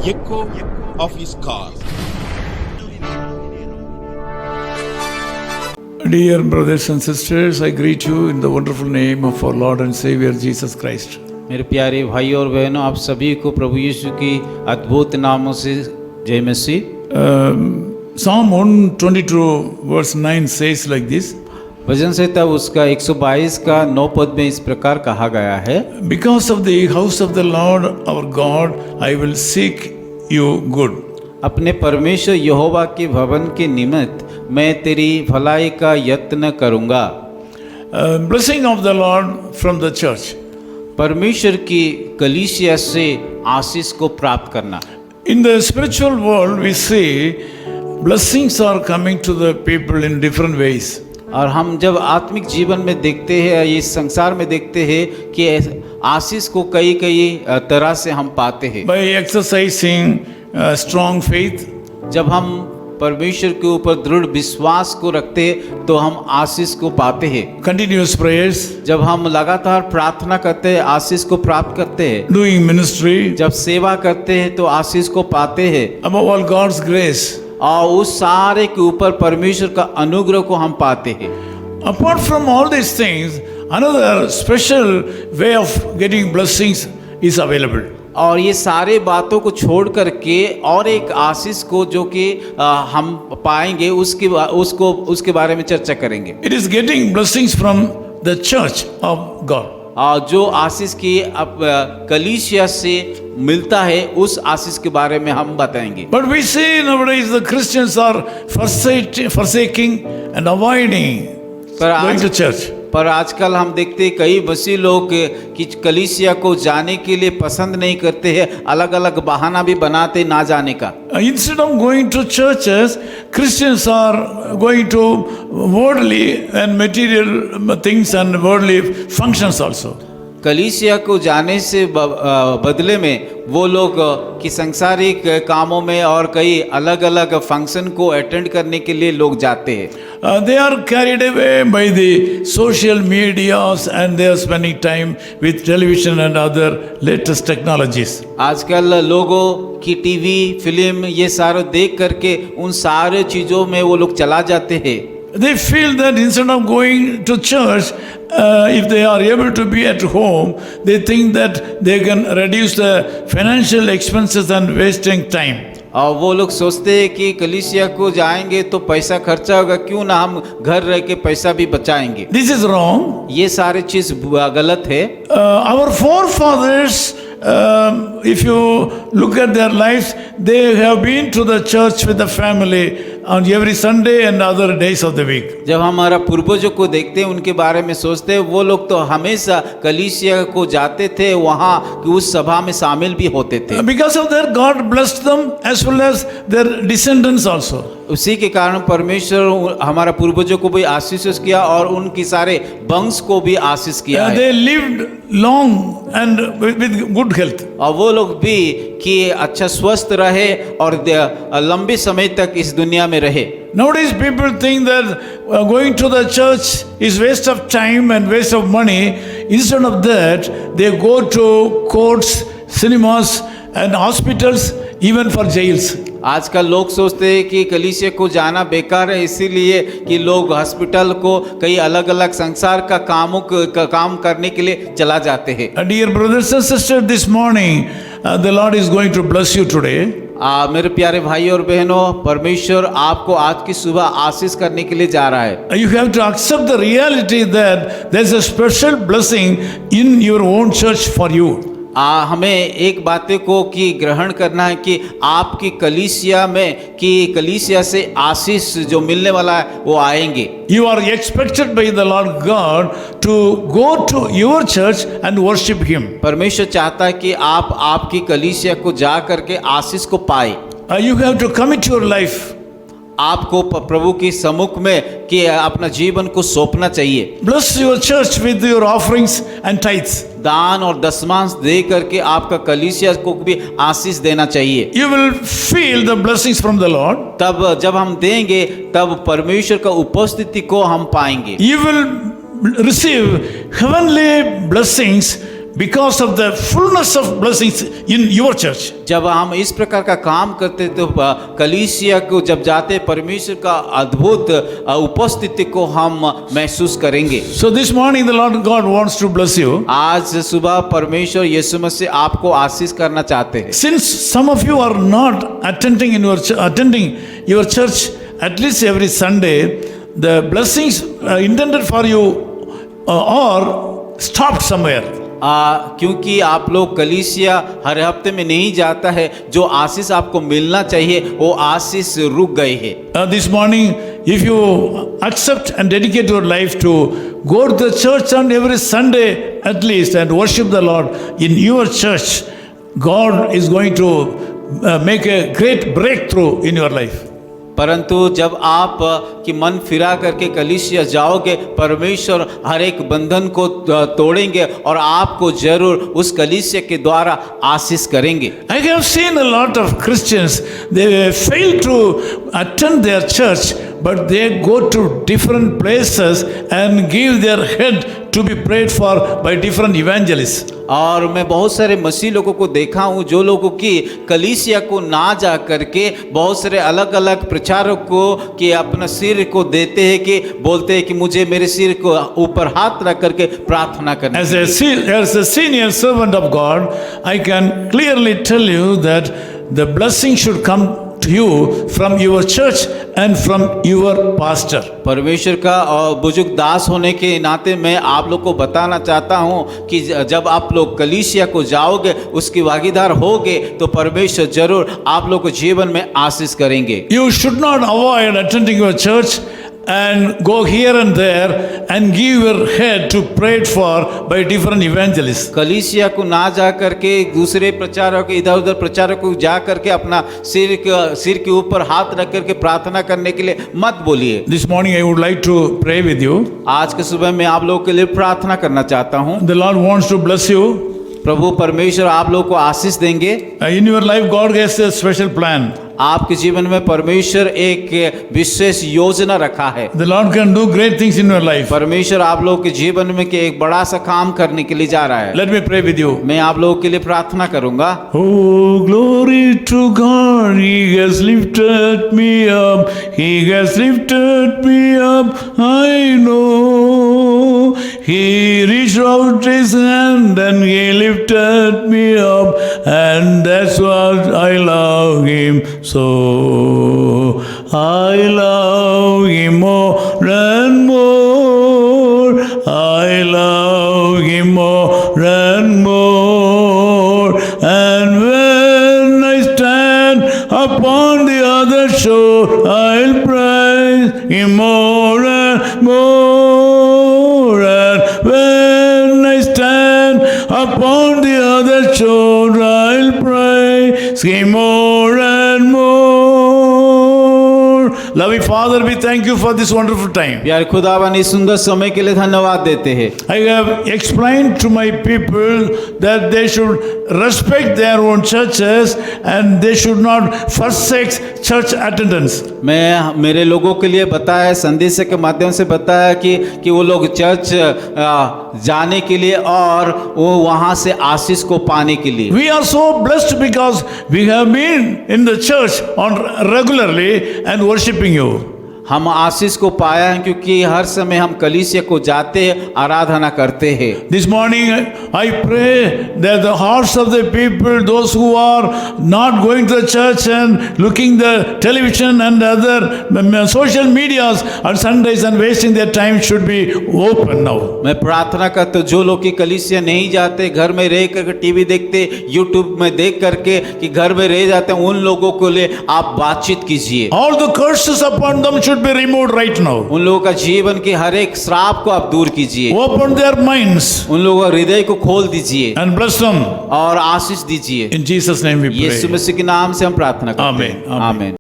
echo of his call. Dear brothers and sisters, I greet you in the wonderful name of our Lord and Savior Jesus Christ. मेरे प्यारे भाई और बहनों, आप सभी को प्रभु यीशु की अद्भुत नामों से जय मसीह। Psalm 122 verse 9 says like this, भजन संहिता उसका 122 का 9 पद में इस प्रकार कहा गया है, Because of the house of the Lord our God, I will seek you good. अपने परमेश्वर यहोवा के भवन के निमित्त मैं तेरी भलाई का यत्न करूँगा। Blessing of the Lord from the church. परमेश्वर की कलीसिया से आशीष को प्राप्त करना। In the spiritual world, we see blessings are coming to the people in different ways. और हम जब आत्मिक जीवन में देखते हैं, इस संसार में देखते हैं कि आशीष को कई तरह से हम पाते हैं। By exercising strong faith, जब हम परमेश्वर के ऊपर दृढ़ विश्वास को रखते हैं तो हम आशीष को पाते हैं। continuous prayers, जब हम लगातार प्रार्थना करते हैं आशीष को प्राप्त करते हैं। doing ministry, जब सेवा करते हैं तो आशीष को पाते हैं। above all God's grace. और उस सारे के ऊपर परमेश्वर का अनुग्रह को हम पाते हैं। Apart from all these things, another special way of getting blessings is available. और ये सारे बातों को छोड़ करके और एक आशीष को जो कि हम पाएंगे उसके बारे में चर्चा करेंगे। It is getting blessings from the church of God. जो आशीष की अब कलीसिया से मिलता है उस आशीष के बारे में हम बताएंगे। But we see nowadays the Christians are forsaking and avoiding going to church. पर आजकल हम देखते हैं कई मसीह लोग कि कलीसिया को जाने के लिए पसंद नहीं करते हैं, अलग अलग बहाना भी बनाते ना जाने का। Instead of going to churches, Christians are going to worldly and material things and worldly functions also. कलीसिया को जाने से बदले में वो लोग कि सांसारिक कामों में और कई अलग अलग फंक्शन को अटेंड करने के लिए लोग जाते हैं। They are carried away by the social medias and they are spending time with television and other latest technologies. आजकल लोगों की टीवी फिल्म ये सारे देख करके उन सारे चीज़ों में वो लोग चला जाते हैं। They feel that instead of going to church, if they are able to be at home, they think that they can reduce the financial expenses and wasting time. और वो लोग सोचते हैं कि कलीसिया को जाएंगे तो पैसा खर्चा होगा, क्यों ना हम घर रह के पैसा भी बचाएंगे। This is wrong. ये सारी चीज गलत है। Our forefathers, if you look at their lives, they have been to the church with the family on every Sunday and other days of the week. जब हमारा पूर्वजों को देखते हैं उनके बारे में सोचते हैं, वो लोग तो हमेशा कलीसिया को जाते थे, वहाँ कि उस सभा में शामिल भी होते थे। Because of that, God blessed them as well as their descendants also. उसी के कारण परमेश्वर हमारा पूर्वजों को भी आशीष किया और उनकी सारे वंश को भी आशीष किया है। They lived long and with good health. और वो लोग भी कि अच्छा स्वस्थ रहे और लंबे समय तक इस दुनिया में रहे। Nowadays people think that going to the church is waste of time and waste of money. Instead of that, they go to courts, cinemas and hospitals, even for jails. आजकल लोग सोचते हैं कि कलीसिया को जाना बेकार है, इसीलिए कि लोग हॉस्पिटल को कई अलग अलग संसार का काम करने के लिए चला जाते हैं। Dear brothers and sisters, this morning the Lord is going to bless you today. मेरे प्यारे भाई और बहनों, परमेश्वर आपको आज की सुबह आशीष करने के लिए जा रहा है। You have to accept the reality that there is a special blessing in your own church for you. हमें एक बातें को कि ग्रहण करना है कि आपकी कलीसिया में कि कलीसिया से आशीष जो मिलने वाला है वो आएंगे। You are expected by the Lord God to go to your church and worship Him. परमेश्वर चाहता है कि आप आपकी कलीसिया को जा करके आशीष को पाए। You have to commit your life. आपको प्रभु की सम्मुख में कि अपना जीवन को सौंपना चाहिए। Bless your church with your offerings and tithes. दान और दशमांश दे करके आपका कलीसिया को भी आशीष देना चाहिए। You will feel the blessings from the Lord. तब जब हम देंगे तब परमेश्वर का उपस्थिति को हम पाएंगे। You will receive heavenly blessings because of the fullness of blessings in your church. जब हम इस प्रकार का काम करते तो कलीसिया को जब जाते परमेश्वर का अद्भुत उपस्थिति को हम महसूस करेंगे। So this morning the Lord God wants to bless you. आज सुबह परमेश्वर यीशु मसीह आपको आशीष करना चाहते हैं। Since some of you are not attending your church at least every Sunday, the blessings intended for you are stopped somewhere. क्योंकि आप लोग कलीसिया हर हफ्ते में नहीं जाता है, जो आशीष आपको मिलना चाहिए वो आशीष रुक गए हैं। This morning, if you accept and dedicate your life to go to the church on every Sunday at least and worship the Lord in your church, God is going to make a great breakthrough in your life. परंतु जब आप की मन फिरा करके कलीसिया जाओगे, परमेश्वर हर एक बंधन को तोड़ेंगे और आपको जरूर उस कलीसिया के द्वारा आशीष करेंगे। I have seen a lot of Christians, they fail to attend their church, but they go to different places and give their head to be prayed for by different evangelists. और मैं बहुत सारे मसीह लोगों को देखा हूँ जो लोगों की कलीसिया को ना जा करके बहुत सारे अलग अलग प्रचारक को कि अपना सिर को देते हैं, कि बोलते हैं कि मुझे मेरे सिर को ऊपर हाथ रख करके प्रार्थना करना। As a senior servant of God, I can clearly tell you that the blessing should come to you from your church and from your pastor. परमेश्वर का और बुजुर्ग दास होने के नाते मैं आप लोग को बताना चाहता हूँ कि जब आप लोग कलीसिया को जाओगे, उसकी भागीदार होगे, तो परमेश्वर जरूर आप लोग को जीवन में आशीष करेंगे। You should not avoid attending your church and go here and there and give your head to prayed for by different evangelists. कलीसिया को ना जा करके दूसरे प्रचारक इधर उधर प्रचारक को जा करके अपना सिर के ऊपर हाथ रख करके प्रार्थना करने के लिए मत बोलिए। This morning I would like to pray with you. आज के सुबह मैं आप लोगों के लिए प्रार्थना करना चाहता हूँ। The Lord wants to bless you. प्रभु परमेश्वर आप लोग को आशीष देंगे। In your life God has a special plan. आपके जीवन में परमेश्वर एक विशेष योजना रखा है। The Lord can do great things in your life. परमेश्वर आप लोग के जीवन में के एक बड़ा सा काम करने के लिए जा रहा है। Let me pray with you. मैं आप लोगों के लिए प्रार्थना करूंगा। Oh, glory to God, He has lifted me up, He has lifted me up, I know. He reached out His hand and He lifted me up, and that's what I love Him so. I love Him more and more, I love Him more and more. And when I stand upon the other shore, I'll praise Him more and more. And when I stand upon the other shore, I'll praise Him more and more. Loving Father, we thank you for this wonderful time. प्यारे खुदावन इस सुंदर समय के लिए धन्यवाद देते हैं। I have explained to my people that they should respect their own churches and they should not forsake church attendance. मैं मेरे लोगों के लिए बताया, संदेश के माध्यम से बताया कि वो लोग चर्च जाने के लिए और वो वहाँ से आशीष को पाने के लिए। We are so blessed because we have been in the church on regularly and worshiping you. हम आशीष को पाया है क्योंकि हर समय हम कलीसिया को जाते हैं, आराधना करते हैं। This morning I pray that the hearts of the people, those who are not going to the church and looking the television and other social medias on Sundays and wasting their time, should be open now. मैं प्रार्थना करता हूँ जो लोग की कलीसिया नहीं जाते, घर में रह करके टीवी देखते, यूट्यूब में देख करके कि घर में रह जाते हैं, उन लोगों को लिए आप बातचीत कीजिए। All the curses upon them should be removed right now. उन लोगों का जीवन के हर एक श्राप को आप दूर कीजिए। Open their minds उन लोगों का हृदय को खोल दीजिए and bless them. और आशीष दीजिए। In Jesus' name we pray. यीशु मसीह के नाम से हम प्रार्थना करते हैं। Amen. Amen. आमीन।